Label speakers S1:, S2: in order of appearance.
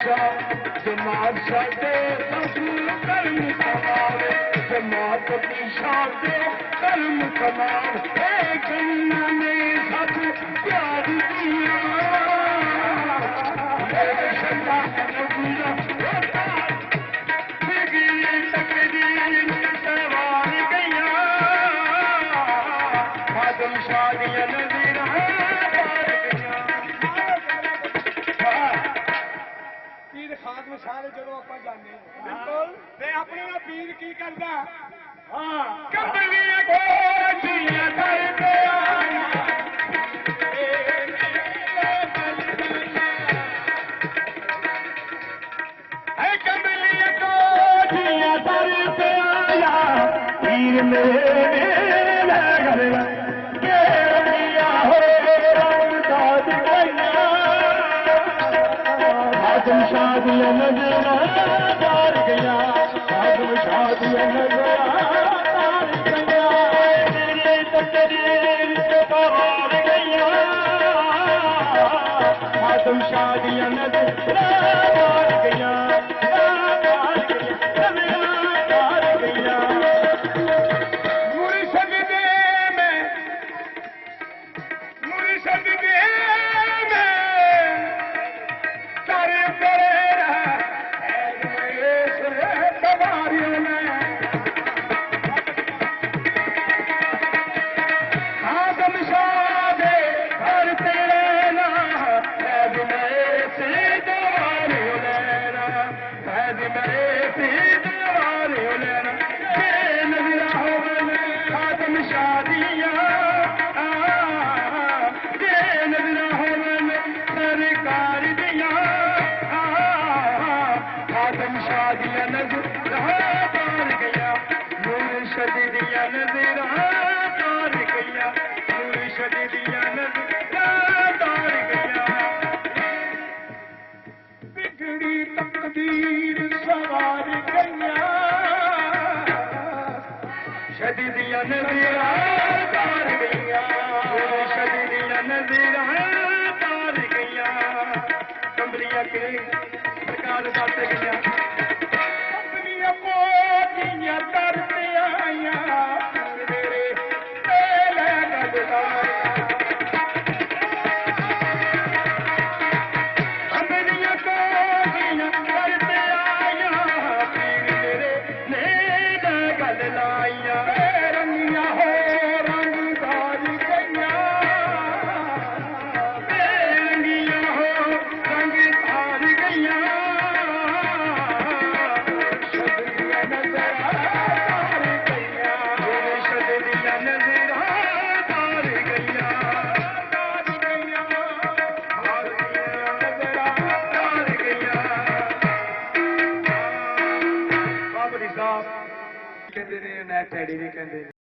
S1: शाह जमात शादे कर्म कमाल जमात की शादे कर्म कमाल कन्ना ने सब प्यार दिया
S2: ਸਾਰੇ ਜਦੋਂ ਆਪਾਂ ਜਾਂਦੇ ਬਿਲਕੁਲ ਤੇ ਆਪਣੇ ਨਾਲ ਪੀਰ ਕੀ ਕਰਦਾ
S1: ਹਾਂ ਕੰਬਲੀਆਂ ਕੋਠੀਆਂ ਕਰਦੇ ਆਇਆ ਐ ਕੰਬਲੀਆਂ ਕੋਠੀਆਂ ਕਰਦੇ ਆਇਆ ਪੀਰ ਮੇਰੇ ਲੈ ਗਲਿਆ आदम शादियां नजरा तार गया आदम शादियां नजरा तार गया तेरे तकदीर से पार गया आदम शादियां नजरा तार गया शदीदियां नज़रा तार गया शदीदियां नज़रा तार गया कंबलियां के सरकार बात गया कंबलियां कोठियां करते आया मेरे तेले गजला कंबलियां कोठियां करते आया मेरे तेले गजला ਕਹਿੰਦੇ ਨੇ ਨੈਟ ਐਡੀ ਵੀ ਕਹਿੰਦੇ ਨੇ